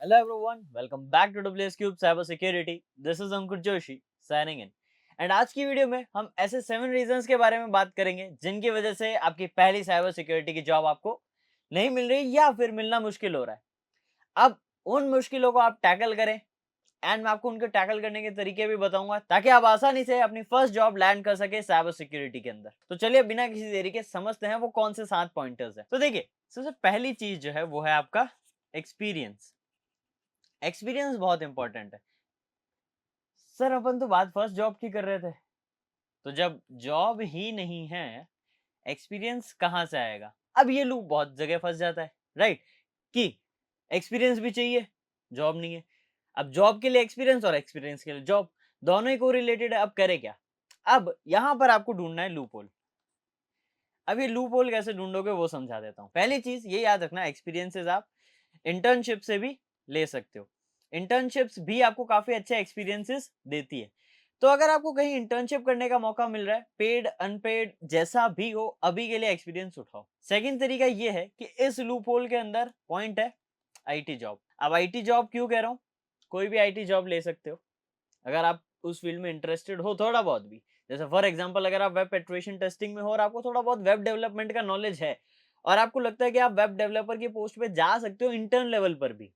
Hello everyone, welcome back to WS Cube Cyber Security. This is Ankur Joshi signing in. And आज की video में हम ऐसे 7 reasons के बारे में बात करेंगे जिनकी वजह से आपकी पहली साइबर सिक्योरिटी की जॉब आपको नहीं मिल रही या फिर मिलना मुश्किल हो रहा है। अब उन मुश्किलों को आप टैकल करें एंड मैं आपको उनको टैकल करने के तरीके भी बताऊंगा ताकि आप आसानी से अपनी फर्स्ट जॉब लैंड कर सके साइबर सिक्योरिटी के अंदर। तो चलिए बिना किसी देरी के समझते हैं वो कौन से 7 पॉइंटर्स हैं। तो देखिए, सबसे पहली चीज जो है वो है आपका एक्सपीरियंस। एक्सपीरियंस बहुत इंपॉर्टेंट है। सर अपन तो बात फर्स्ट जॉब की कर रहे थे, तो जब जॉब ही नहीं है एक्सपीरियंस कहाँ से आएगा? अब ये लूप बहुत जगह फंस जाता है, राइट? कि एक्सपीरियंस भी चाहिए, जॉब नहीं है। अब जॉब के लिए एक्सपीरियंस और एक्सपीरियंस के लिए जॉब, दोनों ही को रिलेटेड है। अब करे क्या? अब यहाँ पर आपको ढूंढना है लूप होल। अब ये लूप होल कैसे ढूंढोगे वो समझा देता हूँ। पहली चीज ये याद रखना, एक्सपीरियंसेस आप इंटर्नशिप से भी ले सकते हो। इंटर्नशिप्स भी आपको काफी अच्छे एक्सपीरियंसेस देती है। तो अगर आपको कहीं इंटर्नशिप करने का मौका मिल रहा है, पेड अनपेड जैसा भी हो, अभी के लिए एक्सपीरियंस उठाओ। सेकंड तरीका ये है कि इस लूप होल के अंदर पॉइंट है आईटी जॉब। अब आईटी जॉब क्यों कह रहा हूँ? कोई भी आईटी जॉब ले सकते हो अगर आप उस फील्ड में इंटरेस्टेड हो थोड़ा बहुत भी। जैसे फॉर एग्जांपल, अगर आप वेब पेट्रेशन टेस्टिंग में हो और आपको थोड़ा बहुत वेब डेवलपमेंट का नॉलेज है और आपको लगता है कि आप वेब डेवलपर की पोस्ट पे जा सकते हो, इंटर्न लेवल पर भी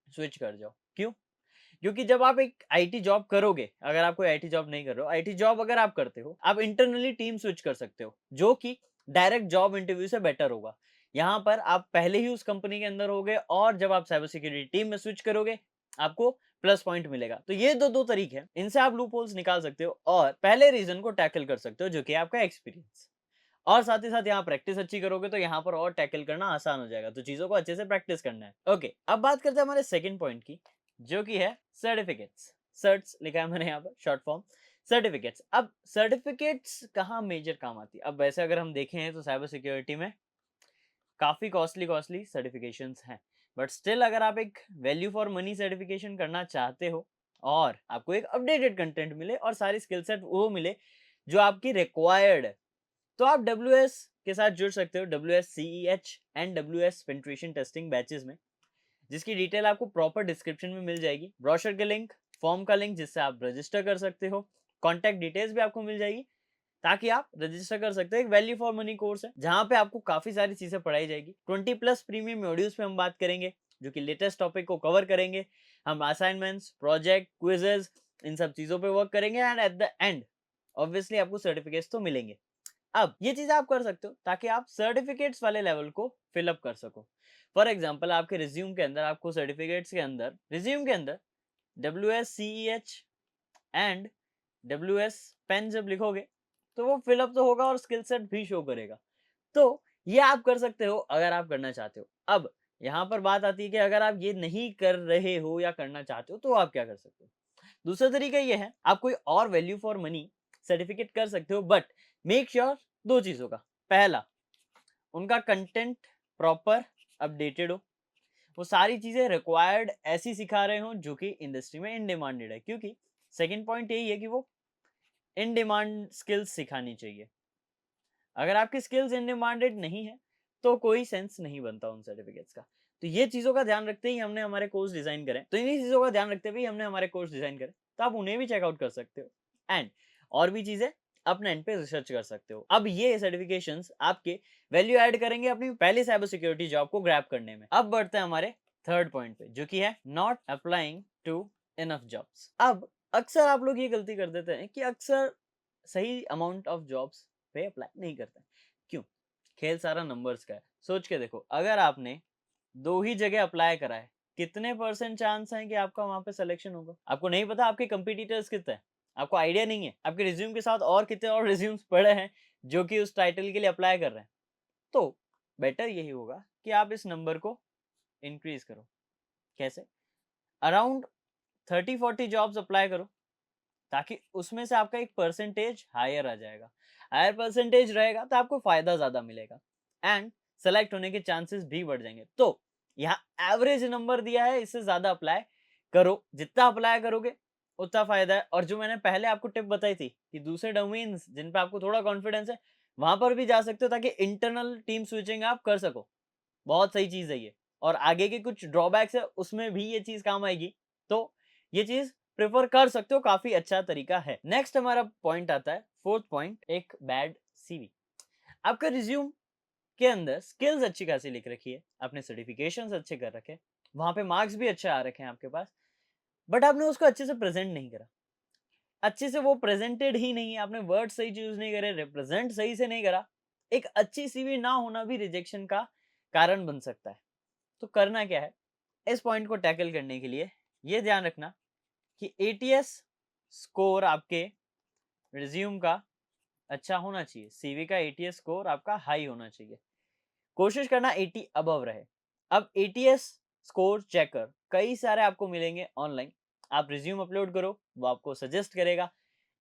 स्विच कर जाओ। क्यों? क्योंकि जब आप एक आईटी जॉब करोगे, अगर आप कोई आईटी जॉब नहीं कर रहे हो, आईटी जॉब अगर आप करते हो, आप इंटरनली टीम स्विच कर सकते हो, जो कि डायरेक्ट जॉब इंटरव्यू से बेटर होगा। यहाँ पर आप पहले ही उस कंपनी के अंदर होगे और जब आप साइबर सिक्योरिटी टीम में स्विच करोगे, आपको प्लस पॉइंट मिलेगा। तो ये दो तरीके हैं, इनसे आप लूप होल्स निकाल सकते हो और पहले रीजन को टैकल कर सकते हो, जो कि आपका एक्सपीरियंस। और साथ ही साथ यहाँ प्रैक्टिस अच्छी करोगे तो यहाँ पर और टैकल करना आसान हो जाएगा। तो चीजों को अच्छे से प्रैक्टिस करना है। ओके, अब बात करते हैं हमारे सेकंड पॉइंट की, जो कि है सर्टिफिकेट्स। सर्ट्स लिखा है मैंने यहाँ पर, शॉर्ट फॉर्म सर्टिफिकेट्स। अब सर्टिफिकेट्स कहाँ मेजर काम आती है? अब वैसे अगर हम देखें तो साइबर सिक्योरिटी में काफी कॉस्टली कॉस्टली सर्टिफिकेशंस हैं, बट स्टिल अगर आप एक वैल्यू फॉर मनी सर्टिफिकेशन करना चाहते हो और आपको एक अपडेटेड कंटेंट मिले और सारी स्किल सेट वो मिले जो आपकी रिक्वायर्ड है, तो आप डब्ल्यू के साथ जुड़ सकते हो, WSCEH and WS penetration testing batches में, जिसकी डिटेल आपको प्रॉपर डिस्क्रिप्शन में मिल जाएगी। ब्रोशर के लिंक, फॉर्म का लिंक जिससे आप रजिस्टर कर सकते हो, कॉन्टैक्ट डिटेल्स भी आपको मिल जाएगी ताकि आप रजिस्टर कर सकते हो। एक वैल्यू फॉर मनी कोर्स है जहां पे आपको काफी सारी चीजें पढ़ाई जाएगी। 20+ प्रीमियम मॉड्यूल्स पे हम बात करेंगे जो कि लेटेस्ट टॉपिक को कवर करेंगे। हम असाइनमेंट्स, प्रोजेक्ट, क्विजेज, इन सब चीजों पे वर्क करेंगे and at the end obviously आपको सर्टिफिकेट्स तो मिलेंगे। अब ये चीज आप कर सकते हो ताकि आप सर्टिफिकेट्स वाले लेवल को फिलअप कर सको। फॉर एग्जाम्पल, आपके रिज्यूम के अंदर, आपको सर्टिफिकेट्स के अंदर, रिज्यूम के अंदर WSCEH एंड WS पेन जब लिखोगे तो वो फिलअप तो होगा और स्किल सेट भी शो करेगा। तो ये आप कर सकते हो अगर आप करना चाहते हो। अब यहाँ पर बात आती है कि अगर आप ये नहीं कर रहे हो या करना चाहते हो तो आप क्या कर सकते हो? दूसरा तरीका ये है, आप कोई और वैल्यू फॉर मनी सर्टिफिकेट कर सकते हो, बट मेक श्योर दो चीजों का। पहला, उनका कंटेंट प्रॉपर अपडेटेड हो, वो सारी चीजें रिक्वायर्ड ऐसी सिखा रहे हो जो कि इंडस्ट्री में इन डिमांडेड है। क्योंकि सेकंड पॉइंट यही है कि वो इन डिमांड स्किल्स सिखानी चाहिए। अगर आपकी स्किल्स इन डिमांडेड नहीं है तो कोई सेंस नहीं बनता उन सर्टिफिकेट्स का। तो ये चीजों का ध्यान रखते ही हमने हमारे कोर्स डिजाइन करें, तो इन्हीं चीजों का ध्यान रखते हुए हमने हमारे कोर्स डिजाइन करें, तो आप उन्हें भी चेकआउट कर सकते हो एंड और भी चीजें अपने एंड पे रिसर्च कर सकते हो। अब ये सर्टिफिकेशंस आपके वैल्यू ऐड करेंगे अपनी पहली साइबर सिक्योरिटी जॉब को ग्रैब करने में। अब बढ़ते हैं हमारे थर्ड पॉइंट पे, जो कि है not applying to enough jobs. अब अक्सर आप लोग ये गलती कर देते हैं कि अक्सर सही अमाउंट ऑफ जॉब्स पे अप्लाई नहीं करते हैं। क्यों? खेल सारा नंबर्स का है। सोच के देखो, अगर आपने दो ही जगह अप्लाई करा है, कितने परसेंट चांस है कि आपका वहां पे सिलेक्शन होगा? आपको नहीं पता आपके कंपटीटर्स कितने हैं, आपको आइडिया नहीं है आपके रिज्यूम के साथ और कितने और रिज्यूम्स पड़े हैं जो कि उस टाइटल के लिए अप्लाई कर रहे हैं। तो बेटर यही होगा कि आप इस नंबर को इंक्रीज करो। कैसे? अराउंड 30-40 जॉब्स अप्लाई करो ताकि उसमें से आपका एक परसेंटेज हायर आ जाएगा। हायर परसेंटेज रहेगा तो आपको फायदा ज्यादा मिलेगा एंड सेलेक्ट होने के चांसेस भी बढ़ जाएंगे। तो यहाँ एवरेज नंबर दिया है, इससे ज्यादा अप्लाई करो। जितना अप्लाई करोगे उतना फायदा है। और जो मैंने पहले आपको टिप बताई थी कि दूसरे डोमेन्स जिन पे आपको थोड़ा कॉन्फिडेंस है वहां पर भी जा सकते हो ताकि इंटरनल टीम स्विचिंग आप कर सको। बहुत सही चीज है ये। और आगे के कुछ ड्रॉबैक्स है उसमें भी ये चीज़ काम आएगी। तो ये चीज़ प्रेफ़र कर सकते हो, काफ़ी अच्छा तरीका है। नेक्स्ट हमारा पॉइंट आता है, 4th पॉइंट, एक बैड सीवी। आपका रिज़्यूम के अंदर स्किल्स अच्छी खासी लिख रखी है, आपने सर्टिफ़िकेशंस अच्छे कर रखे हैं, वहाँ पे मार्क्स भी अच्छे आ रखे हैं आपके पास, बट आपने उसको अच्छे से प्रेज़ेंट नहीं करा। अच्छे से वो प्रेज़ेंटेड ही नहीं है, आपने वर्ड सही चूज़ नहीं करे, रिप्रेज़ेंट सही से नहीं करा। एक अच्छी सीवी ना होना भी रिजेक्शन का कारण बन सकता है। तो करना क्या है? इस पॉइंट को टैकल करने के लिए ये ध्यान रखना कि एटीएस स्कोर आपके रिज्यूम का अच्छा होना चाहिए। सीवी का एटीएस स्कोर आपका हाई होना चाहिए। कोशिश करना 80 अबव रहे। अब एटीएस स्कोर चेकर कई सारे आपको मिलेंगे ऑनलाइन। आप रिज्यूम अपलोड करो, वो आपको सजेस्ट करेगा।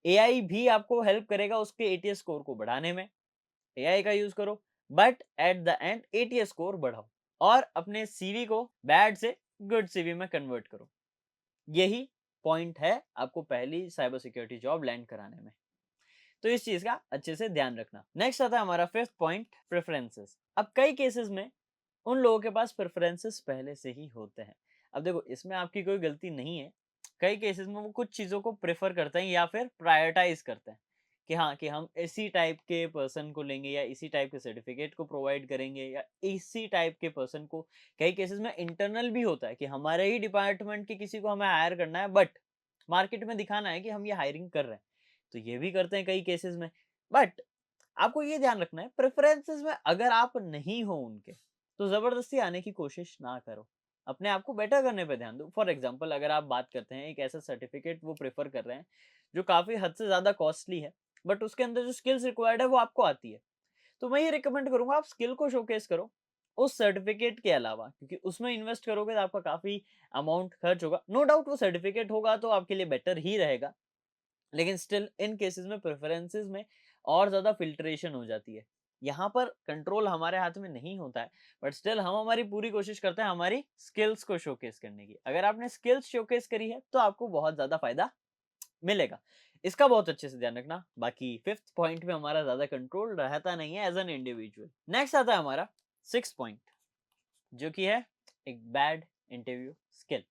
एआई भी आपको हेल्प करेगा उसके एटीएस स्कोर को बढ़ाने में। एआई का यूज़ करो, but at the end ATS score बढ़ाओ और अपने सीवी को बैड से गुड सीवी में कन्वर्ट करो। यही पॉइंट है आपको पहली साइबर सिक्योरिटी जॉब लैंड कराने में। तो इस चीज का अच्छे से ध्यान रखना। नेक्स्ट आता है हमारा 5th पॉइंट, प्रेफरेंसेस। अब कई केसेस में उन लोगों के पास प्रेफरेंसेस पहले से ही होते हैं। अब देखो, इसमें आपकी कोई गलती नहीं है। कई केसेस में वो कुछ चीज़ों को प्रेफर करते हैं या फिर प्रायोरिटाइज करते हैं कि हाँ, कि हम इसी टाइप के पर्सन को लेंगे या इसी टाइप के सर्टिफिकेट को प्रोवाइड करेंगे या इसी टाइप के पर्सन को। कई केसेस में इंटरनल भी होता है कि हमारे ही डिपार्टमेंट के किसी को हमें हायर करना है, बट मार्केट में दिखाना है कि हम ये हायरिंग कर रहे हैं। तो ये भी करते हैं कई केसेस में। बट आपको ये ध्यान रखना है, प्रेफरेंसेस में अगर आप नहीं हो उनके, तो ज़बरदस्ती आने की कोशिश ना करो। अपने आप को बेटर करने पे ध्यान दो। फॉर एग्ज़ाम्पल, अगर आप बात करते हैं, एक ऐसा सर्टिफ़िकेट वो प्रेफ़र कर रहे हैं, जो काफ़ी हद से ज़्यादा कॉस्टली है, बट उसके अंदर जो स्किल्स रिक्वायर्ड है, वो आपको आती है। तो मैं ये रिकमेंड करूँगा, आप स्किल को शोकेस करो, उस सर्टिफ़िकेट के अलावा, क्योंकि उसमें इन्वेस्ट करोगे तो आपका काफ़ी अमाउंट खर्च होगा। नो डाउट वो सर्टिफ़िकेट होगा तो आपके लिए बेटर ही रहेगा। लेकिन स्टिल इन केसेस में प्रेफरेंसेस में और ज़्यादा फ़िल्ट्रेशन हो जाती है। यहाँ पर कंट्रोल हमारे हाथ में नहीं होता है, बट स्टिल हम हमारी पूरी कोशिश करते हैं हमारी स्किल्स को शोकेस करने की। अगर आपने स्किल्स शोकेस करी है, तो आपको बहुत ज़्यादा फ़ायदा मिलेगा। इसका बहुत अच्छे से ध्यान रखना। बाकी 5th पॉइंट में हमारा ज़्यादा कंट्रोल रहता नहीं है एज़ एन इंडिविजुअल। नेक्स्ट आता है हमारा 6th पॉइंट, जो कि है एक बैड इंटरव्यू स्किल।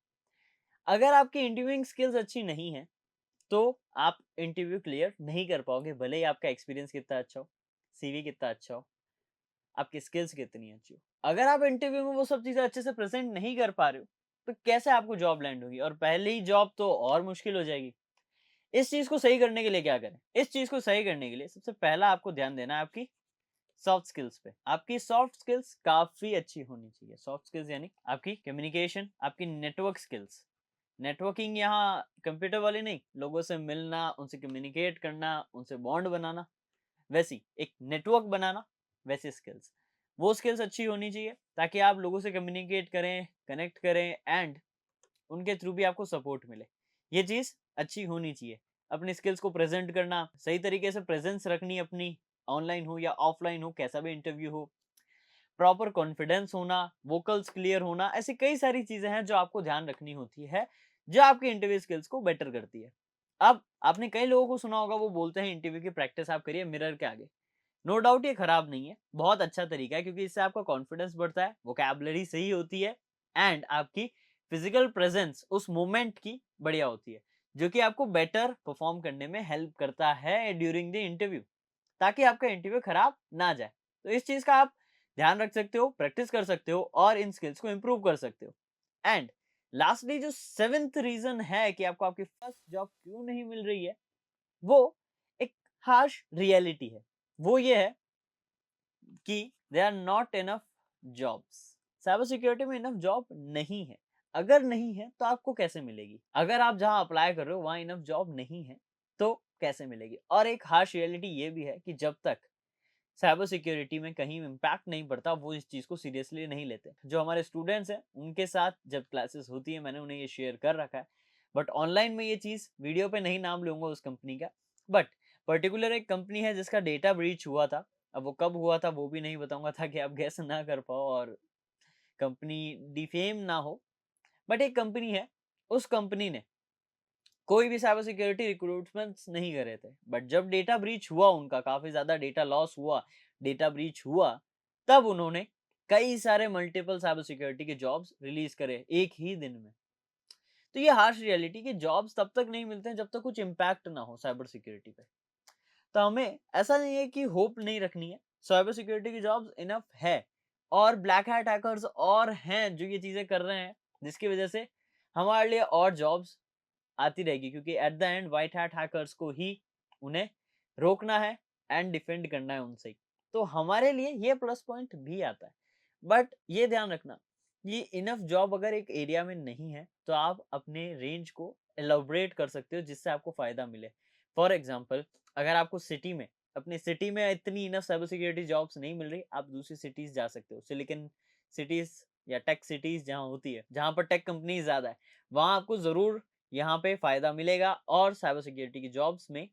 अगर आपकी इंटरव्यूइंग स्किल्स अच्छी नहीं है, तो आप इंटरव्यू क्लियर नहीं कर पाओगे, भले ही आपका एक्सपीरियंस कितना अच्छा हो, सीवी कितना अच्छा हो, आपकी स्किल्स कितनी अच्छी हो। अगर आप इंटरव्यू में वो सब चीज़ें अच्छे से प्रेज़ेंट नहीं कर पा रहे हो, तो कैसे आपको जॉब लैंड होगी, और पहले ही जॉब तो और मुश्किल हो जाएगी। इस चीज़ को सही करने के लिए क्या करें? इस चीज़ को सही करने के लिए सबसे पहला आपको ध्यान देना है आपकी सॉफ्ट स्किल्स पे। आपकी सॉफ्ट स्किल्स काफ़ी अच्छी होनी चाहिए। सॉफ्ट स्किल्स यानी आपकी कम्युनिकेशन, आपकी नेटवर्क स्किल्स। नेटवर्किंग यहाँ कंप्यूटर वाली नहीं, लोगों से मिलना, उनसे कम्युनिकेट करना, उनसे बॉन्ड बनाना, वैसी एक नेटवर्क बनाना, वैसी स्किल्स। वो स्किल्स अच्छी होनी चाहिए ताकि आप लोगों से कम्युनिकेट करें, कनेक्ट करें एंड उनके थ्रू भी आपको सपोर्ट मिले। ये चीज़ अच्छी होनी चाहिए। अपनी स्किल्स को प्रेज़ेंट करना, सही तरीके से प्रेज़ेंस रखनी अपनी, ऑनलाइन हो या ऑफलाइन हो, कैसा भी इंटरव्यू हो। प्रॉपर कॉन्फिडेंस होना, वोकल्स क्लियर होना, ऐसी कई सारी चीज़ें हैं जो आपको ध्यान रखनी होती है, जो आपकी इंटरव्यू स्किल्स को बेटर करती है। अब आपने कई लोगों को सुना होगा, वो बोलते हैं इंटरव्यू की प्रैक्टिस आप करिए मिरर के आगे। नो डाउट ये खराब नहीं है, बहुत अच्छा तरीका है, क्योंकि इससे आपका कॉन्फिडेंस बढ़ता है, वोकैब्युलरी सही होती है एंड आपकी फिजिकल प्रेजेंस उस मोमेंट की बढ़िया होती है, जो कि आपको बेटर परफॉर्म करने में हेल्प करता है ड्यूरिंग द इंटरव्यू, ताकि आपका इंटरव्यू खराब ना जाए। तो इस चीज़ का आप ध्यान रख सकते हो, प्रैक्टिस कर सकते हो और इन स्किल्स को इम्प्रूव कर सकते हो। एंड लास्टली जो 7th रीज़न है कि आपको आपकी फर्स्ट जॉब क्यों नहीं मिल रही है, वो एक हार्श रियलिटी है। वो ये है कि there are not enough jobs. Cyber security में इनफ जॉब नहीं है। अगर नहीं है तो आपको कैसे मिलेगी? अगर आप जहाँ अप्लाई कर रहे हो वहाँ इनफ जॉब नहीं है, तो कैसे मिलेगी? और एक हार्श रियलिटी ये भी है कि जब तक साइबर सिक्योरिटी में कहीं इम्पैक्ट नहीं पड़ता, वो इस चीज़ को सीरियसली नहीं लेते। जो हमारे स्टूडेंट्स हैं, उनके साथ जब क्लासेस होती है, मैंने उन्हें ये शेयर कर रखा है। बट ऑनलाइन में ये चीज़ वीडियो पे नहीं नाम लूँगा उस कंपनी का। बट पर्टिकुलर एक कंपनी है जिसका डेटा ब्रीच हुआ था। अब वो कब हुआ था वो भी नहीं बताऊँगा, ताकि आप गेस ना कर पाओ और कंपनी डिफेम ना हो। बट एक कंपनी है, उस कंपनी ने कोई भी साइबर सिक्योरिटी रिक्रूटमेंट्स नहीं करे थे। बट जब डेटा ब्रीच हुआ, उनका काफ़ी ज़्यादा डेटा लॉस हुआ, डेटा ब्रीच हुआ, तब उन्होंने कई सारे मल्टीपल साइबर सिक्योरिटी के जॉब्स रिलीज करे एक ही दिन में। तो ये हार्श रियलिटी कि जॉब्स तब तक नहीं मिलते हैं जब तक कुछ इम्पैक्ट ना हो साइबर सिक्योरिटी पे। तो हमें ऐसा नहीं है कि होप नहीं रखनी है, साइबर सिक्योरिटी की जॉब्स इनफ है और ब्लैक हैट हैकर्स और हैं जो ये चीजें कर रहे हैं, जिसकी वजह से हमारे लिए और जॉब्स आती रहेगी, क्योंकि at the end white hat hackers को ही उन्हें रोकना है एंड डिफेंड करना है उनसे ही। तो हमारे लिए ये प्लस पॉइंट भी आता है। बट ये ध्यान रखना, ये इनफ जॉब अगर एक एरिया में नहीं है तो आप अपने रेंज को एलोबरेट कर सकते हो जिससे आपको फायदा मिले। फॉर एग्जाम्पल, अगर आपको सिटी में, अपनी सिटी में इतनी इनफ साइबर सिक्योरिटी जॉब्स नहीं मिल रही, आप दूसरी सिटीज जा सकते हो, सिलिकन सिटीज या टेक सिटीज जहाँ होती है, जहाँ पर टेक कंपनी ज्यादा है, वहां आपको जरूर यहाँ पे फायदा मिलेगा और साइबर सिक्योरिटी की जॉब्स में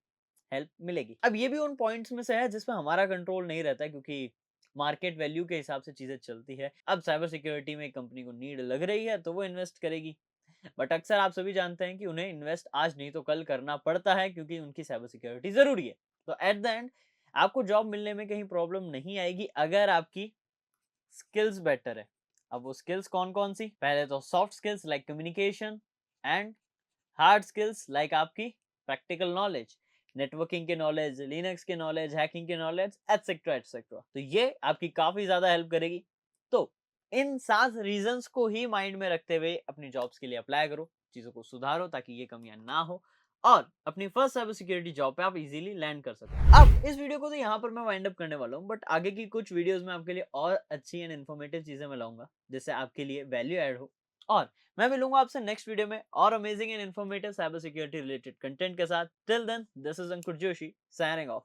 हेल्प मिलेगी। अब ये भी उन पॉइंट्स में से है जिसमें हमारा कंट्रोल नहीं रहता है, क्योंकि मार्केट वैल्यू के हिसाब से चीजें चलती है। अब साइबर सिक्योरिटी में एक कंपनी को नीड लग रही है तो वो इन्वेस्ट करेगी, बट अक्सर आप सभी जानते हैं कि उन्हें इन्वेस्ट आज नहीं तो कल करना पड़ता है, क्योंकि उनकी साइबर सिक्योरिटी जरूरी है। तो एट द एंड आपको जॉब मिलने में कहीं प्रॉब्लम नहीं आएगी अगर आपकी स्किल्स बेटर है। अब वो स्किल्स कौन कौन सी, पहले तो soft skills like communication and hard skills like आपकी प्रैक्टिकल नॉलेज, नेटवर्किंग के नॉलेज, लिनक्स के नॉलेज, हैकिंग के नॉलेज, एटसेट्रा एटसेट्रा। तो ये आपकी काफी ज्यादा हेल्प करेगी। तो इन 7 रीजंस को ही माइंड में रखते हुए अपनी जॉब्स के लिए अप्लाई करो, चीजों को सुधारो ताकि ये कमियां ना हो और अपनी फर्स्ट साइबर सिक्योरिटी जॉब पे आप इजीली लैंड कर सको। अब इस वीडियो को तो यहाँ पर मैं वाइंड अप करने वाला हूँ, बट आगे की कुछ वीडियोस में आपके लिए और अच्छी एंड इन्फॉर्मेटिव चीजें मैं लाऊंगा जिससे आपके लिए वैल्यू ऐड हो। और मैं मिलूंगा आपसे नेक्स्ट वीडियो में और amazing and informative cyber security related content के साथ। Till then, this is Ankur Joshi signing of.